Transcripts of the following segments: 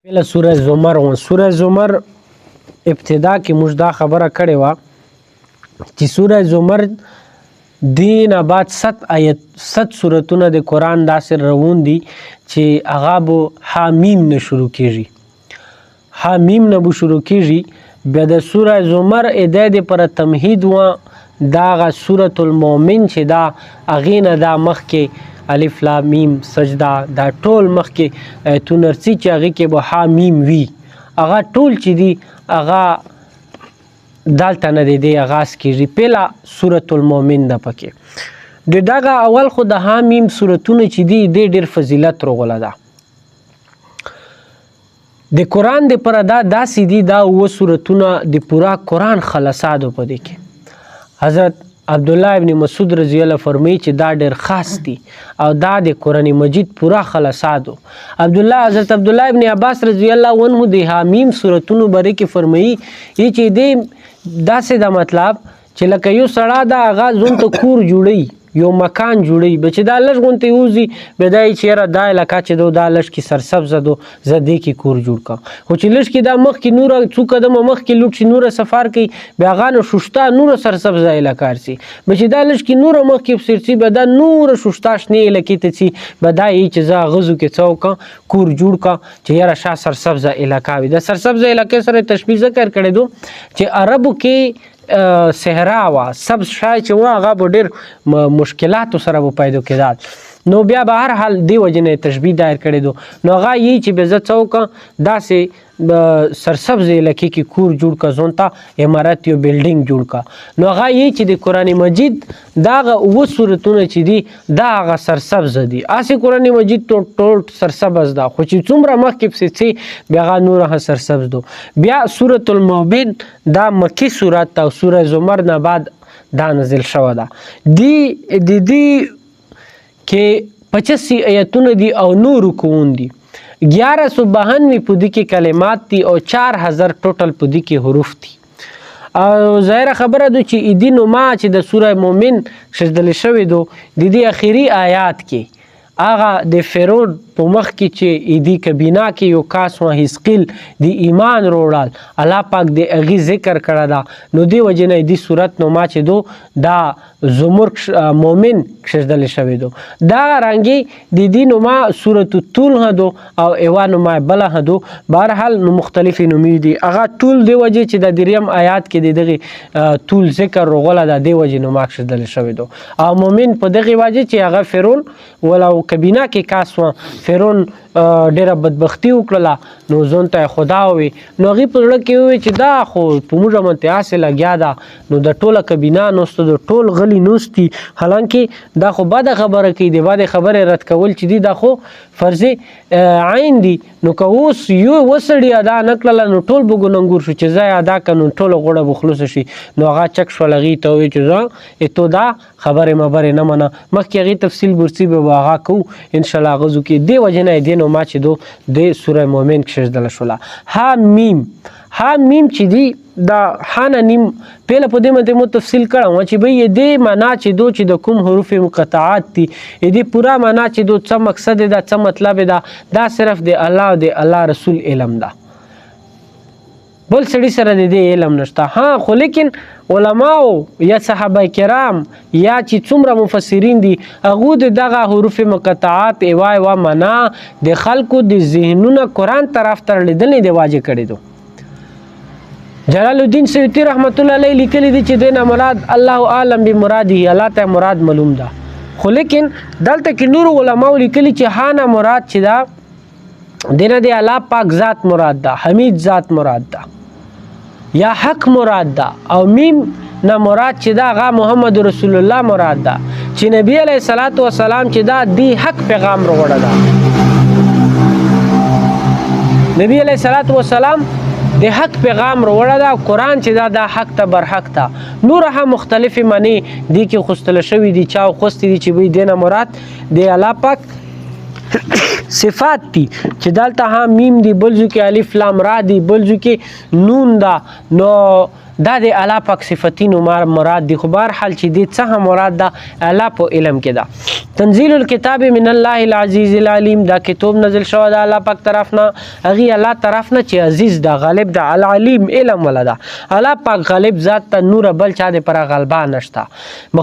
پهله سوره زمر و سوره زمر ابتدا کې موږ دا خبره کړې وه چې سوره زمر دین بعد 100 سورتونه د قرآن داسې روان دي چې هغه به حامیم نه شروع کېږي حامیم نه به شروع کېږي بیا د سوره زمر ادای د پر تمهید و دا هغه سورة المؤمن چې دا هغې نه دا مخکې الف لام میم سجده دا ټول مخکې آیتونه رسي چې هغې کې به حامیم وي هغه ټول چې دي هغه دلته نه د دې آغاز کېږي پهله سورة المؤمن ده پکې د دغه اول خو د حامیم سورتونه چې دي د ډېر فضیلت روغله ده د قرآن د پره دا داسې دي دا اووه سورتونه د پوره قرآن خلاصادو په دې کې حضرت عبدالله ابن مسعود رضی الله فرمایي چې دا ډېر خاص دي او دا د قرآن مجید پوره خلاصادو حضرت عبدالله ابن عباس رضی الله عنه د حامیم سورتونو باره کې فرمایي چې دې داسې دا مطلب چې لکه یو سړی دا هغه ځون ته کور جوړوي یو مکان جوړوي به چې دا لږ غونته وځي بیا دا یې چې یاره دا علاقه چې دا لږ کې سرسبزه دو زه دې کې کور جوړ کړم خو چې لږ کې دا مخکې نوره څو قدمه مخکې لوټ شي نوره سفر کوي بیا هغه نو شوشته نوره سرسبزه علاقه رسي به چې دا لږ کې نوره مخکې پسې رسي بیا دا نوره شوشته شنې علاقې ته ځي بیا دا یې چې زه غزو کې څه وکړم کور جوړ کړم چې یاره شا سرسبزه علاقه وي د سرسبزه علاقې سره تشبیه ذکر کړی دو چې عربو کې صحرا وا سبز شای چې وا هغه به ډېر مشکلاتو سره به پیدا کېدل نو بیا به هر حال دې وجې نه تشبیه دایر کړی دو نو هغه یې چې بیا زه څه وکړم داسې سرسبز علاقې کې کور جوړ کړه ځون ته عمارت یو بلډینګ جوړ کړه نو هغه یې چې د قرآن مجید دا هغه اووه سورتونه چې دي دا هغه سرسبزه دي هسې قرآن مجید ټول سرسبز ده خو چې څومره مخکې پسې څې بیا هغه نور هغه سرسبز دو بیا سورة المؤمن دا مکی سورت ده او سوره زمر نه بعد دا نازل شوه ده دې کې 85 آیتونه دي او نور رکوون دي 1192 په دې کې کلمات دي او 4000 ټوټل په دې کې حروف دي او ظاهره خبره ده چې ایدی نما چې د سوره مؤمن شدل شوی دو د دې اخیری آیات کې هغه د فرعون په مخ کې چې ایدی کبینا کې یو کاس و حزقیل د ایمان وروړل الله پاک د هغې ذکر کړه ده نو دې وجې نه دې صورت نما چې دو دا زمر مؤمن کښېږدلی شوی دو دا رنګې د دې نما سورة الطول هم دو او ایوا نما بله هم دو بهرحال نو مختلفې نومې دي هغه طول دې وجې چې د دریم آیات کې د دغې طول ذکر روغله ده دې وجې نما کښېږدلی شوی دو او مؤمن په دغې وجې چې هغه فرعون ولو کبینا کې کاس و فرعون ډیره بدبختي وکړله نو ځون ته خدا ووي نو هغې په زړه کې ووي چې دا خو په موږ باندې هسې لګیا ده نو د ټوله کبینا نوسته د ټول غلي نوستي حالانکې دا خو بده خبره کوي د بدې خبرې رد کول چې دي دا خو فرض عین دي نو که اوس یو وسړي ادا نه کړله نو ټول به ګنهګور شو چې زه یې ادا کړم نو ټوله غوړه به خلوصه شي نو هغه چک شول هغې ته ووایي چې زه تو دا خبرې مبرې نه منه مخکې هغې تفصیل برسي به هغه کوو انشاءالله غزو کې دې وجې نه دې نو ما چې دو د سوره مؤمن کښېږدله شوله حامیم چې دی دا حانه نیم پهله په دې باندې مو تفصیل کړم چې بھئی دې معنا چې دو چې د کوم حروف مقطعات دي دې پوره معنا چې دو څه مقصد ده څه مطلب ده دا صرف د الله او د الله رسول علم ده بل سړي سره د دې علم نشته ها خو لیکن علماو یا صحابه کرام یا چې څومره مفسرین دي هغو د دغه حروف مقطعات ایوا معنا د خلکو د ذهنونه قرآن طرف ته لیدلې دی واجب کړی دو جلال الدین سیوطی رحمت الله علیه لیکلی دی چې دینه مراد الله اعلم بمراده الله ته مراد معلوم ده خو لیکن دلته کې نور علماو لیکلی چې هانه مراد چې دا دینه دی الله پاک ذات مراد ده حمید ذات مراد ده یا حق مراد ده او میم نه مراد چې دا غا محمد رسول الله مراد ده چې نبی علیه الصلاۃ والسلام چې دا دی حق پیغام وروړه ده نبی علیه الصلاۃ والسلام د حق پیغام وروړه ده قرآن چې دا حق ته برحق ته نور هم مختلفې معنی دي کې خوستله شوي دي چا خوستې دي چې وایي دینه مراد د الله پاک صفات دي چې دلته ها میم دی بل ځو کې الف لام را دی بل ځو کې نون دا نو دا د الله پاک صفتینو مراد دي خو بهر حال چې دې څه مراد ده الله په علم کې ده تنزيل الكتاب من الله العزيز العليم دا کتاب نزل شو د الله پاک طرف نه هغه الله طرف نه چې عزیز ده غالب ده العلیم علم ولدا الله پاک غالب ذات ته نور بل چا د پر غلبا نشتا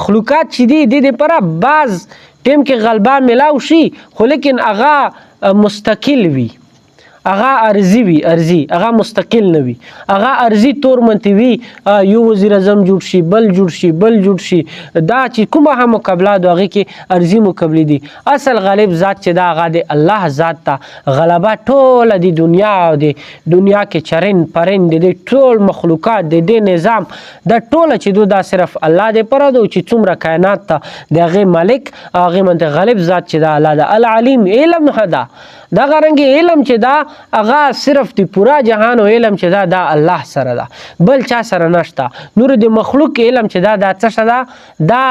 مخلوقات چې دي د پر باز ټیم کې غلبا ملاو شي خو لیکن هغه مستقل وي هغه ارزي وي ارزي هغه مستقل نه وي هغه ارزي تور منتی وي یو وزیر اعظم جوړ شي بل جوړ شي بل جوړ شي دا چې کومه هم مقابله دغه کې ارزي مقابله دي اصل غالب ذات چې دا هغه د الله ذات ته غلبه ټول د دنیا او د دنیا کې چرین پرین د ټول مخلوقات د دې نظام د ټول چې دا صرف الله دې پر دو چې څومره کائنات ته دغه مالک هغه منته غالب ذات چې دا الله د العلیم علم هدا دا غرنګ علم چې دا هغه صرف دی پورا جهان او علم چې دا الله سره ده بل چا سره نشته نور د مخلوق علم چې دا څه شته دا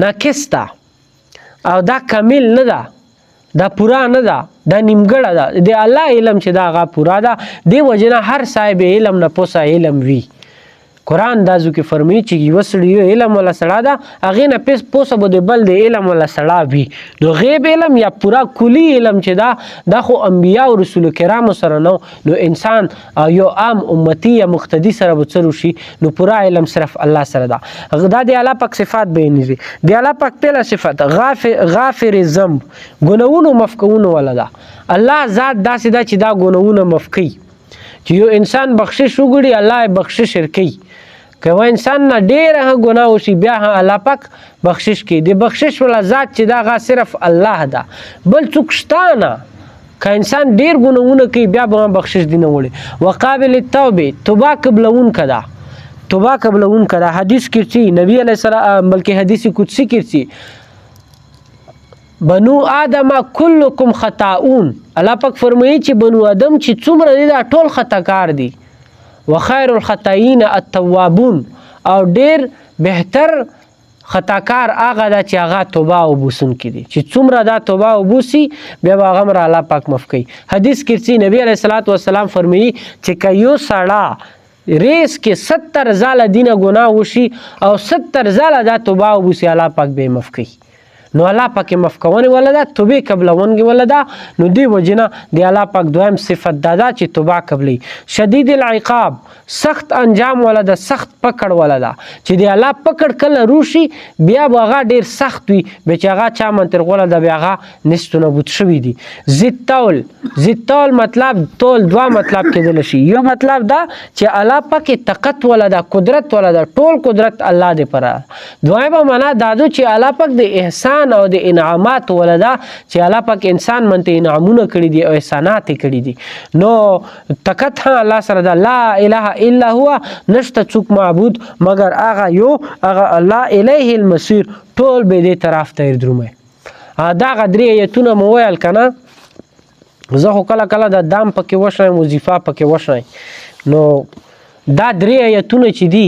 ناقص ده او دا کامل نه ده دا پورا نه ده دا نیمګړه ده د الله علم چې دا هغه پورا ده دی وجنه هر صاحب علم نه پوسه علم وی قرآن دازو کې فرمایي چې یو سړی علم ولا سړا ده هغه نه پس پوسه بده بل د علم ولا سړا وي نو غیب علم یا پورا کلی علم چې دا خو انبیا او رسول کرام سره نو انسان یو عام امتی یا مقتدی سره بچرو شي نو پورا علم صرف الله سره ده دا د الله پاک صفات بیانېږي د الله پاک پهلا صفت غافر ذنب ګناونو مفکونو ولا ده الله ذات داسې ده چې دا ګناونو مفکی چې یو انسان بخشش وګړي الله بخشش ورکي که انسان نه ډېر ګناه وشي بیا الله پاک بخشش کوي د بخشش ولا ذات چې دا صرف الله ده بل څوک شته نه که انسان ډېر ګناهونه کوي بیا به بخشش دی نه وړي وقابل التوبه توبه قبلون کدا توبه قبلون کدا حدیث کې چې نبی علیه السلام بلکې حدیث قدسی کې چې بنو آدم کلکم خطاؤون الله پاک فرمایي چې بنو آدم چې څومره دي دا ټول خطاکار دي وخیر الخطائین التوابون او ډیر بهتر خطاکار هغه دا چې هغه توبه او بوسون کړي چې څومره دا توبه او بوسي بیا هغه مر الله پاک معاف کوي حدیث کې چې نبی علیه الصلاۃ والسلام فرمایي چې کيو سړا ریس کې 70 زاله دینه ګناه وشي او 70 زاله دا توبه او بوسي الله پاک به معاف کوي نو الله پاک مفکونه ولدا توبه قبلونګي ولدا نو دی وجنه دی الله پاک دویم صفت دادا چې توبه قبلي شدید العقاب سخت انجام ولدا سخت پکړ ولدا چې دی الله پکړ کله روشي بیا هغه ډیر سخت وي به چې هغه چا منتر ولدا بیا هغه نستونه بوت شوی دي زتول مطلب تول دوا مطلب کېدل شي یو مطلب دا چې الله پاک طاقت ولدا قدرت ولدا ټول قدرت الله دی پر دویمه معنا دادو چې الله پاک د احسان او د انعامات ولدا چې الله پاک انسان منته انعامونه کړی دي او احسانات کړی دي نو تکت الله سره دا لا اله الا هو نشته څوک معبود مگر هغه یو هغه الله الیه المصیر ټول به دې طرف ته درومه دا غدری ایتونه مو ویل کنه زه خو کله کله د دام پکې وښایم وظیفه پکې وښایم نو دا درې ایتونه چې دي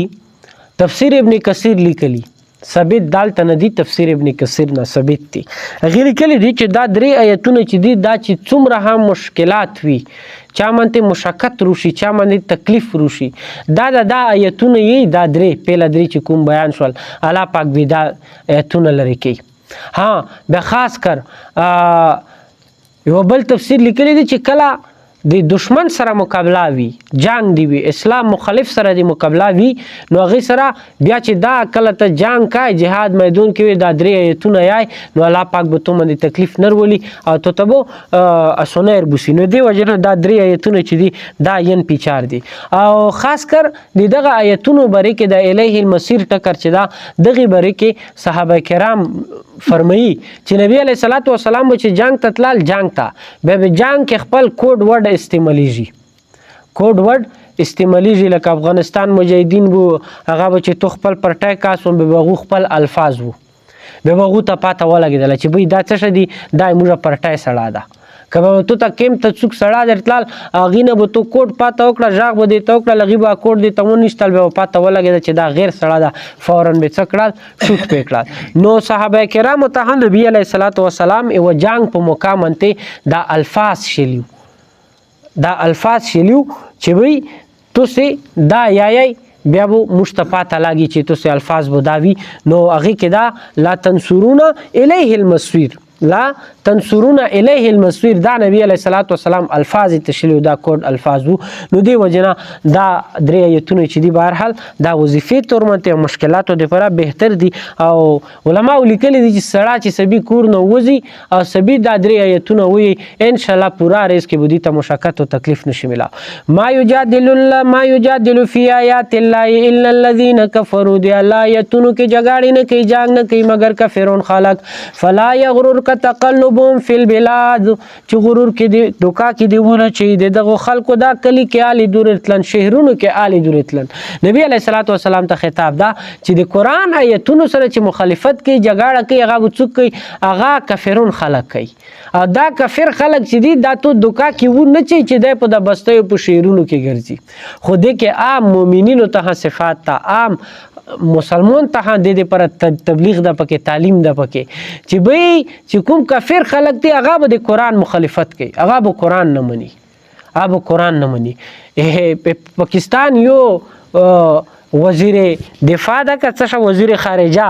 تفسیر ابن کثیر لیکلی ثابت دالته نه دي تفسیر ابن کثیر نه ثابت دي غیر کلی دي چې دا درې آیتونه چې دي دا چې څومره هم مشکلات وي چا منته مشقت روشي چا منته تکلیف روشي دا آیتونه یې دا درې پهلا درې چې کوم بیان شول الله پاک به دا آیتونه لري کوي ها به خاص کر یو بل تفسیر لیکلی دي چې کله د دشمن سره مقابله وي جنگ دی وي اسلام مخالف سره دی مقابله وي نو هغه سره بیا چې دا کله ته جنگ کای جهاد میدان کې دا درې ایتونه یای نو الله پاک به ته باندې تکلیف نرولي او ته تبو اسونر بوسی نو دی وجنه دا درې ایتونه چې دي دا ین پیچار دي او خاص کر دغه ایتونو بری کې د الیه المصیر ټکر چې دا دغه بری کې صحابه کرام فرمایي چې نبی علیه الصلاۃ والسلام چې جنگ تطلال جنگ تا به جنگ کې خپل کوډ ورډ استعمالیږي کوډ ورډ استعمالیږي لکه افغانستان مجاهدین وو هغه چې تو خپل پرټای کاسو به بغو خپل الفاظ وو به بغو ته پاته ولګیدل چې به دا څه شدي دا موږ پرټای سړا ده که به تو ته کیمپ ته څوک سړی درتلل هغې نه به تو کوټ پاته وکړه غږ به دې ته وکړل هغې به کوټ دې ته ونیستل بیا به پاته ولګېده چې دا غیر سړی ده فورا به څه کړل شوټ پې کړل. نو صحابه کرامو ته هم نبي علیه الصلاة والسلام یوه جنګ په موقع منتې دا الفاظ شلیو چې وی تاسې دا یایئ بیا به موږ ته پاته لاګي چې تاسې الفاظ به دا وي. نو هغې کې دا لا تنصرون الیه المصیر لا تنصرون الیه المصیر دا نبی علیه الصلاة والسلام الفاظ تشلیو دا کوډ الفاظ وو. نو دې وجه نه دا درې ایتونه چې دي بهرحال دا وظیفې طور منتې او مشکلاتو دپاره بهتر دي او علماو لیکلي دي چې سړی چې سبي کور نه وځي او سبي دا درې ایتونه ووایي انشاءالله پوره رزق کې به دوی ته مشقت او تکلیف نشي میلاو. ما یجادل فی آیات الله الا الذین کفروا دی الله ایتونو کې جګړې نه کوي جنګ نه کوي مګر کافرون خلق فلا یغررک تقلبهم فی البلاد چې غرور کې دی دوکا کې دیونه چې دغه خلکو دا کلی کې آلی دور تلن شهرونو کې آلی دور تلن. نبی علیه الصلاة والسلام ته خطاب دا چې د قرآن آیتونو سره چې مخالفت کوي جګړه کوي هغه به څوک کوي هغه کافرون خلق کوي او دا کافر خلق چې دي دا تو دوکا کې و نه چې دی په د بستیو په شهرونو کې ګرځي خو دې کې عام مؤمنینو ته صفات ته عام مسلمان ته د دې پر تبلیغ د پکې تعلیم د پکې چې به چې کوم کافر خلق دي هغه به د قرآن مخالفت کوي هغه به قرآن نه مني پاکستان یو وزیر دفاع ده که څه وزیر خارجه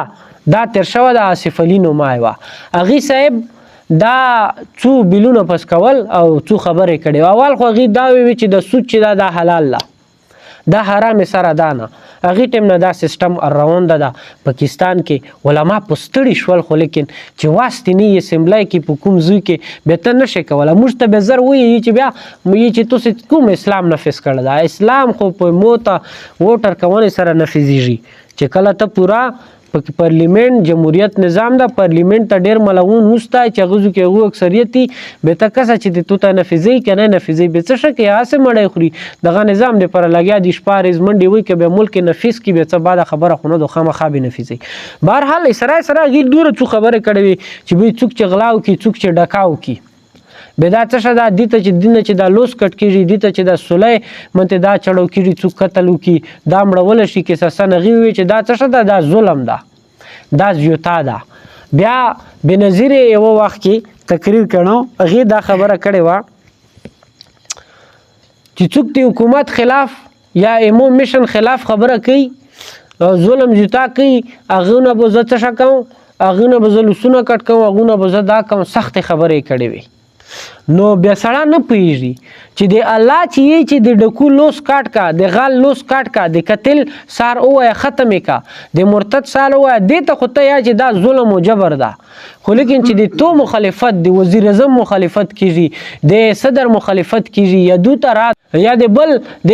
دا تر شوه د آصف علي نومای وه هغې صاحب دا څو بیلونه پس کول او څو خبرې کړې اول خو هغې دا ووي چې د سود چې دا حلال ده دا حرام سره ده نه هغې ټیم نه دا سیسټم روانده ده پاکستان کې علما په ستړي شول خو لیکن چې واستې نه یې اسمبلی کې په کوم ځای کې بیا ته نشې کولی موږ ته بیا زر وایي چې بیا چې تاسې کوم اسلام نفظ کړی ده اسلام خو په موته ووټر کونې سره نفظېږي چې کله ته پوره پارلیمنت جمهوریت نظام دا پارلیمنت ته ډیر ملعون وستا چې غوږو کې هغو اکثریت دي به ته کسه چې د تو ته نفذي که نه نفذي به څه شه کې هسې مړی خوري دغه نظام دپاره لګیا دي شپه ورځ منډې وایي که بیا ملک نفیظ کړي بیا څه بعده خبره خو نه ده خامخا به نفظي. بهرحال سره هغې دومره څو خبرې کړې وي چې دوی څوک چې غلا وکړي څوک چې ډکا وکړي به دا څه شه ده دې ته چې دینه چې دا لوس کټ کېږي دې ته چې دا سولی منتې دا چړو کېږي څوک قتل وکړي دا مړوله شي قصاصا هغې ووایي چې دا څه شه ده دا ظلم ده دا زیوتا ده. بیا بنظیر یو وخت کې تقریر کړو هغې دا خبره کړې وه چې څوک د حکومت خلاف یا ایمو میشن خلاف خبره کوي ظلم زیوتا کوي هغو نه به زه څه شه کوم هغو نه به زه لوسونه کټ کوم هغو نه به زه دا کوم سختې خبرې کړې وي. نو بیا سړی نه پوهېږي چې د الله چې یې چې د ډکو لوس کاټ کا د غال لوس کاټ کا د قتل سار ووایه ختمې کا د مرتد سال ووایه دې ته خو ته یا چې دا ظلم و جبر ده خو لیکن چې د تو مخالفت د وزیر اعظم مخالفت کیږي د صدر مخالفت کیږي یا دو ته رات یا د بل د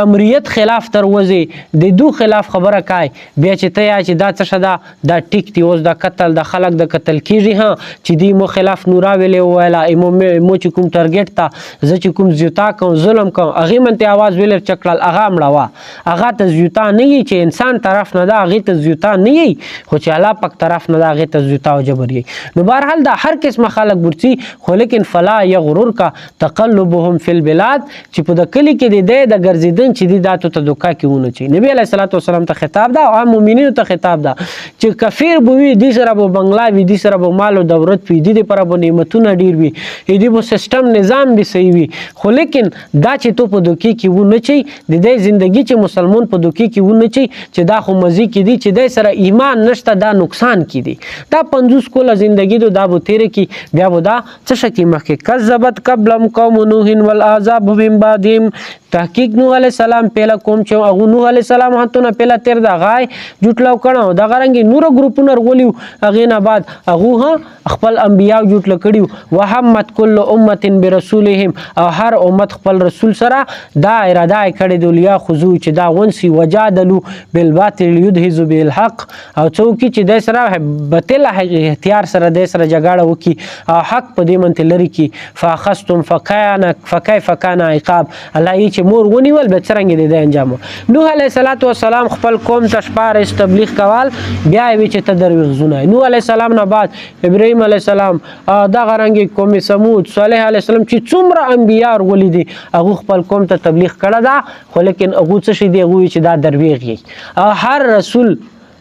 امریت خلاف تر وځي د دو خلاف خبره کوي بیا چې ته یا چې دا څه شه ده دا ټیک دی اوس دا قتل د خلک د قتل کیږي ها چې دی مو خلاف نورا ویلې وویله مو چې کوم ټارګټ ته زه چې کوم زیوتا کوم ظلم کوم هغې منتې آواز ویلر چکړل هغه مړه وه هغه ته زیوتا نه یي چې انسان طرف نه ده هغې ته زیوتا نه یي خو چې الله پاک طرف نه ده هغې ته زیوتا او جبر یي. نو بهرحال دا هر قسمه خلک ګرځي خو لیکن فلا یغررک تقلبهم فی البلاد چې په د کلي کې د دی د ګرځېدن چې دي دا تو ته دوکا کې ونه چي. نبي علیه الصلاة والسلام ته خطاب ده او عام مؤمنینو ته خطاب ده چې کفیر به وي دې سره به بنګلا وي دې سره به مال او دولت وي دې دپاره به نعمتونه ډېر وي دې به سیسټم نظام به صحیح وي خو لیکن دا چې تو په دوکې کې ونه چي د دې زندګي چې مسلمان په دوکې کې ونه چي چې دا خو مزي کې دي چې دی سره ایمان نشته دا نقصان کې دي دا 50 کوله زندګي دا به تیره کې بیا به دا څه شه کې مخکې کذبت قبلهم قوم نوح والعذاب من بعدهم تحقیق نوح علیه السلام پیله کوم چې هغو نوح علیه السلام هتونه پیله تیر د غای جوټلو کړو دغه رنګې نوره ګروپونه رغولیو هغې نه بعد هغو خپل انبیاو جوټله کړي وهمت کل امت برسولهم او هر امت خپل رسول سره دا اراده یې کړې د لیاخذو چې دا ونسي وجادلو بالباطل لیدهزو بالحق او څوک چې دی سره باطل اختیار سره دی سره جګړه وکړي او حق په دې منتې لرې کړي فاخذتم فکیف کان عقاب الله یې چې مور ونیول به څرنګه د دې انجام. نوح علیه الصلاة والسلام خپل قوم ته شپه ورځ تبلیغ کول بیا یې وی چې ته دروغ زونه. نوح علیه السلام نه بعد ابراهیم علیه السلام دغه رنګې قوم سمود صالح علیه السلام چې څومره انبیا ورغلي دي هغه خپل قوم ته تبلیغ کړی ده خو لیکن هغه څه شي دی هغه چې دا درویغ یي هر رسول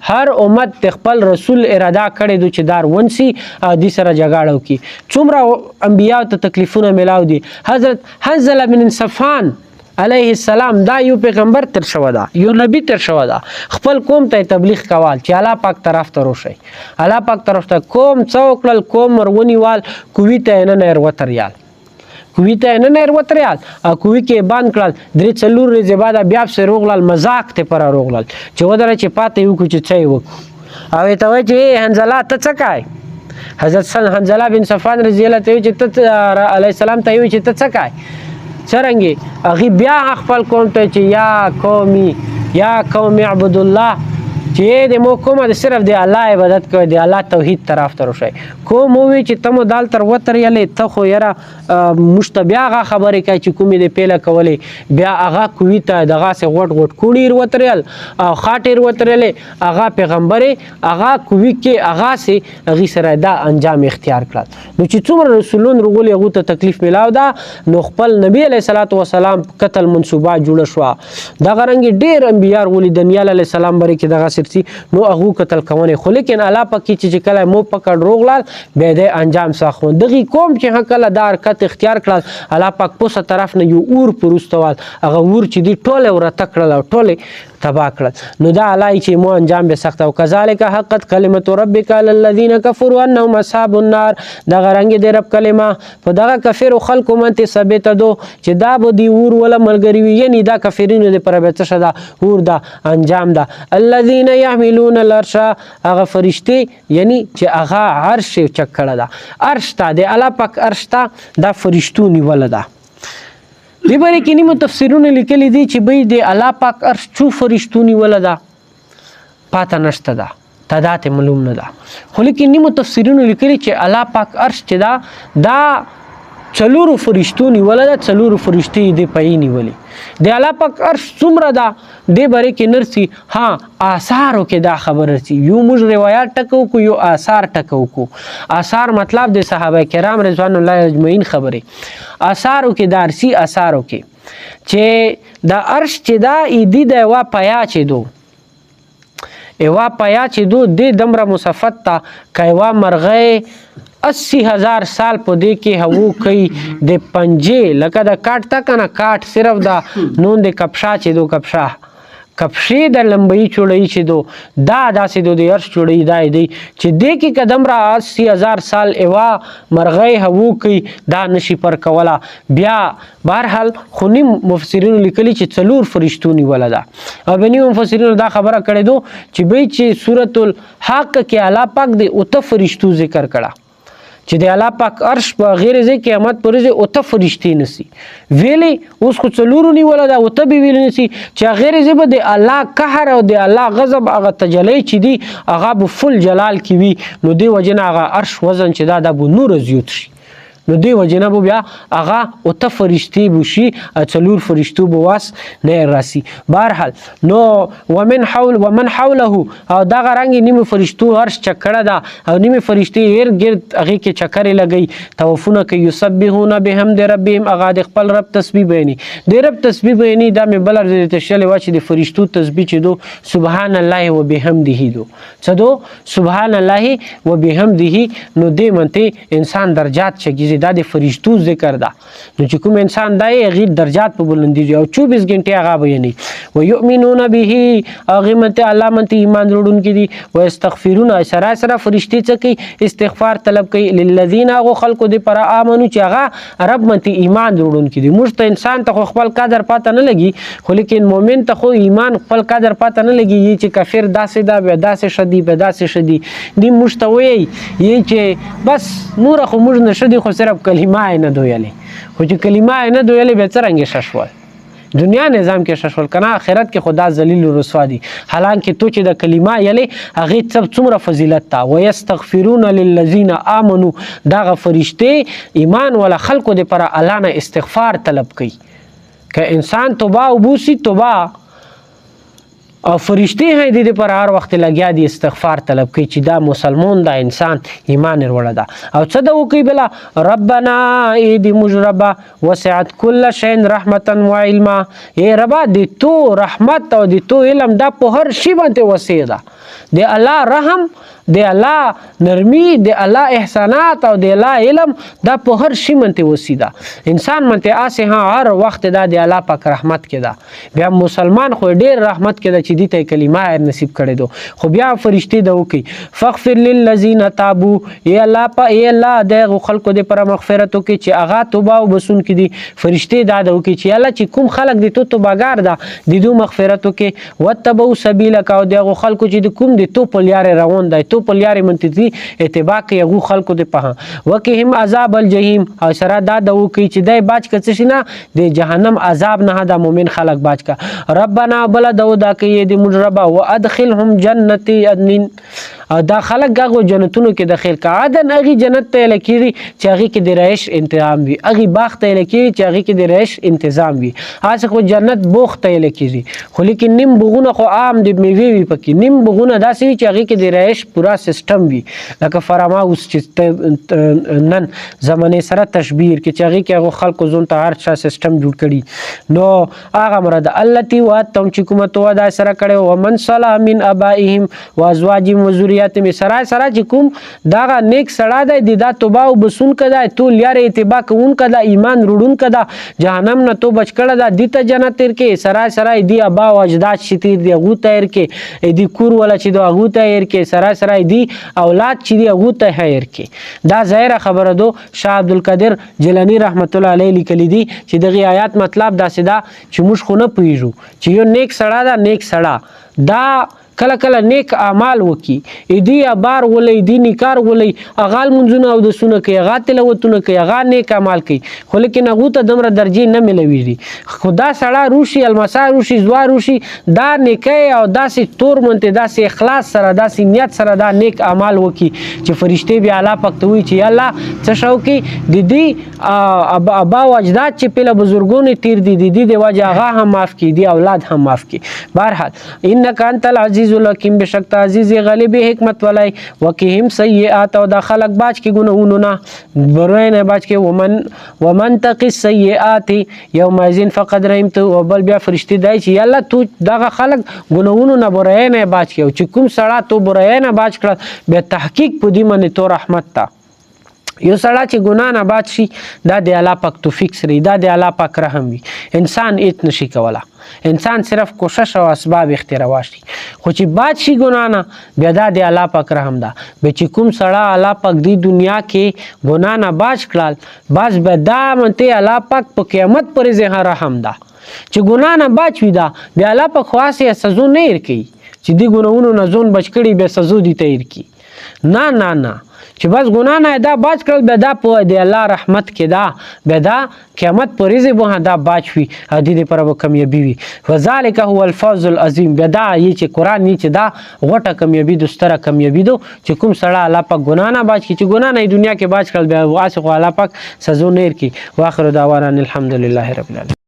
هر امت د خپل رسول اراده کړی دو چې دار ونسی دې سره جګړه وکړي څومره انبیا ته تکلیفونه ملاو دي حضرت حنظله بن صفوان علیه السلام دا یو پیغمبر تر شوی ده یو نبی تر شوی ده خپل قوم ته تبلیغ کول چې الله پاک طرف ته روشي الله پاک طرف ته قوم څوکل قوم ورونیوال کوی ته نه نر وتریال کوی ته نه نر وتریال کوی کې باندې کړل درې څلور ورځې بعد بیا په روغلل مزاق ته پر روغلل چې ودره چې پاتې یو کو چې چي وک او ته وای چې حنظله ته څه کوي حضرت حنظله بن صفوان رضی الله تعالی چې علی السلام ته وی چې ته څه کوي څرنګه هغه بیا خپل قوم ته چې یا قوم اعبد الله چې د مو کومه د صرف د الله عبادت کوي د الله توحید طرف ته روشي کوم وی چې تمو دال تر وتر یلې ته خو یره مشتبیاغه خبرې کوي چې کومې د پیله کولې بیا هغه کوي ته دغه سه غټ کونیر وترل او خاطر وترلې هغه پیغمبري هغه کوي کې هغه سه هغه سره دا انجام اختیار کړل نو چې څومره رسولون رغول هغه ته تکلیف ملاو دا نو خپل نبی علیه الصلاۃ والسلام قتل منسوبه جوړ شو دا غرنګ ډیر انبیا ورغول دانیال علیه السلام بری کې دغه نو هغه قتل کوونه خو لیکن الله پاک چې کله مو پکړ روغلال به د انجام ساخو دغه قوم چې کله د حرکت اختیار کړل الله پاک په طرف نه یو اور پروستوال هغه ور چې دی ټوله ور تکړل ټوله تبا کړل نو دا الله چې مو انجام به سخت او کذالک حقت کلمت ربک علی الذین کفروا انهم اصحاب النار دا غرنګ د رب کلمه په دغه کافر خلکو منته ثابت دو چې دا به دی ور ولا ملګری وي یعنی دا کافرینو د پر به شدا ور دا انجام دا الذین یحملون العرش هغه فرشتي یعنی چې هغه عرش چکړه دا عرش ته د الله پاک عرش ته دا فرشتو نیول ده دی بری کې نیمه تفسیرونه لیکلي دي چې به د الله پاک عرش څو فرشتو نیول ده پاته نشته ده تعداد معلوم نه ده خو لیکن نیمه تفسیرونه لیکلي چې الله پاک عرش چې دا څلورو فرشتو نیول ده څلورو فرشتي دې پې نیولې د الله پاک عرش څومره ده دې بری کې نرسي ها آثارو کې دا خبره سي یو موږ روایت ټکو کو یو آثار ټکو کو آثار مطلب د صحابه کرام رضوان الله اجمعین خبره آثارو کې دارسي آثارو کې چې دا عرش چې دا ایدی د وا پیا چې دو ایوا پیا چې دو د دمره مصفت تا کایوا مرغه 80,000 سال په دې کې هوو کوي د پنجې لکه د کاټ تا کنه کاټ صرف دا نون د کپشا چې دو کپشې د لمبي چوړی چې دو دا داسې دو د عرش چوړی دا دی چې دې کې قدم را 80,000 سال ایوا مرغې هوو کوي دا نشي پر کولا بیا بهرحال خونی مفسرین لیکلي چې څلور فرشتونی ولدا او بنی مفسرین دا خبره کړې دو چې به چې سورۃ الحق کې الله پاک دې او ته فرشتو ذکر کړه چې د الله پاک عرش په غیر ځای قیامت پرځه او ته فرشتي نسی ویلي اوس خو څلورو نیول دا او ته به ویل نسی چې غیر ځای به د الله قهر او د الله غضب هغه تجلی چې دی هغه په فل جلال کې وي نو دی وجنه هغه عرش وزن چې دا د نور زیات شي نو دی وجنه بیا هغه او ته فرشتي بشي څلور فرشتو بواس نه راسي بهرحال نو ومن حوله او دا غرنګ نیمه فرشتو عرش چکړه دا او نیمه فرشتي ګرد هغه کې چکرې لګي توفونه کوي یسبحون بحمد ربهم هغه د خپل رب تسبیح بیني د رب تسبیح بیني دا مې بل ارزه تشل واچ د فرشتو تسبیح چې دو سبحان الله وبحمده دو څه دو سبحان الله وبحمده نو دې منته انسان درجات چګي دا د فرشتو ذکر ده نو چې کوم انسان دای غیر درجات په بلندي او 24 غنټه هغه بیانې و یؤمنون به هغه مته الله مته ایمان وروړونکي دي او استغفرون سره فرشتي څخه استغفار طلب کوي للذین هغه خلقو دي پر امنو چې هغه رب مته ایمان وروړونکي دي مشته انسان ته خپل قدر پاته نه لګي خو لیکن مؤمن ته خو ایمان خپل قدر پاته نه لګي چې کافر داسې دا به داسې شدي به داسې شدي دی مشتوي یی چې بس نور خو موږ نشدي خو صرف کلمه نه دویلې خو چې کلمه نه دویلې به څنګه ششول دنیا نظام کې ششول کنه آخرت کې خدا ذلیل و رسوا دي حالانکه تو چې د کلمه یلې هغه څومره فضیلت تا و یستغفرون للذین آمنو دا فرشته ایمان ولا خلقو د پر الله نه استغفار طلب کوي که انسان توبه او بوسی توبه او فرشتي هم د دې پر هر وخت لګیا دي استغفار طلب کوي چې دا مسلمان دا انسان ایمان وروړه ده او څه د وکي بلا ربنا ای دی مجربا وسعت كل شيء رحمتا وعلما ای ربا د تو رحمت او د تو علم دا په هر شی باندې وسیع ده د الله رحم د الله نرمي د الله احسانات او د الله علم دا په هر شی باندې وسیع ده انسان باندې اسه هر وخت دا د الله پاک رحمت کې ده بیا مسلمان خو ډیر رحمت کې ده چې دې ته کلمه نصیب کړي دو خو بیا فرشتي د وکي فغفر للذین تابوا ای الله د خلکو د پر مغفرت وکي چې اغا توبه او بسون کې دي فرشتي دا د وکي چې الله چې کوم خلک دي توبهګار ده د دو مغفرت وکي وتبو سبیلک او د خلکو چې کوم دي تو په لار روان دی تو په لار منتي اتباع کوي هغه خلکو د په وکهم عذاب الجحیم او سره دا د وکي چې دای باج کڅ شي نه د جهنم عذاب نه د مؤمن خلک باج کا ربنا بل دا کوي د مجربا وادخلهم جنتی عدن او دا خلک هغه جنتونو کې داخل کا عدن هغه جنت ته لکېږي چې هغه کې د رهش تنظیم وي هغه باغ ته لکېږي چې هغه کې د رهش تنظیم وي هڅه خو جنت بوخ ته لکېږي خو لیکن نیم بغونه خو عام د میوه وي پکې نیم بغونه داسې وي چې هغه کې د رهش پورا سیستم وي لکه فرما اوس چې نن زمانه سره تشبیه کې چې هغه کې هغه خلکو زون ته هر څه سیستم جوړ کړي نو هغه مراد التي واتم چې کومه تو دا سره کړي ومن صلح من ابائهم وازواجهم وذرياتهم می سره چې کوم دا نیک سړی دی دا توبه او بسون کدا تو لیاره اتباع کوون کدا ایمان روډون کدا جهنم نه تو بچ کړه دا دیته جنت تر کې سره دی ابا او اجداد شتیر دی غو تیر کې دی کور ولا چې دا غو تیر کې سره دی اولاد چې دی غو تیر کې دا ظاهر خبره دو شاه عبد القادر جیلانی رحمت الله علیه لیکلی دی چې دغه آیات مطلب دا سدا چې موږ خو نه پیژو چې یو نیک سړی دا نیک سړی دا کله کله نیک اعمال وکي دی بار ولې دی نیکار ولې اغال منځونه او د سونه کوي اغا تلاوتونه کوي اغا نیک اعمال کوي خو لیکن هغه ته دمر درجه نه ملويږي خدا سړی روشي المسا روشي زوا روشي دا نیکي او داسې تور مونته داسې اخلاص سره داسې نیت سره دا نیک اعمال وکي چې فرشتي بیا الله پاک ته وي چې الله څه شو کې د دې ابا او اجداد چې په بزرګونو تیر دي د دې وجه هغه هم معاف کی دي اولاد هم معاف کی بهرحال انک انت العزیز الحکیم بشک عزیز غالب حکمت ولای وکهم سیئات او د خلق باج کی گناهونو نه برای نه باج کی ومن تقی السیئات یومئذ فقد رحمت وبل بیا فرشتي دی چې الله تو دغه خلق گناهونو نه برای نه باج کی چې کوم سړی تو برای نه باج کړ به تحقیق پدی منه تو رحمت تا یو سړی چې ګناه نه باد شي دا د الله پاک توفیق سره دا د الله پاک رحم وي انسان ایت نشي کولا انسان صرف کوشش او اسباب اختیار واشي خو چې باد شي ګناه نه بیا دا د الله پاک رحم ده به چې کوم سړی الله پاک دی دنیا کې ګناه نه باج کړل باز به دا منته الله پاک په قیامت پر زه رحم ده چې ګناه نه باج وي دا بیا الله پاک خاصه سزا نه ورکي چې دی ګناونو نه ځون بچ کړي به سزا دي تیر کی نه چې بس ګناه نه دا باج کړل به دا په دی الله رحمت کې دا به دا قیامت پرې به دا باج وي د دې پر کامیابی وي وذالک هو الفوز العظیم به دا چې قران چې دا غټه کامیابی د ستره کامیابی دو چې کوم سړی الله پاک ګناه نه باج کی چې ګناه نه دنیا کې باج کړل به واسه الله پاک سزا نه ورکي واخر دعوانا الحمدلله رب العالمین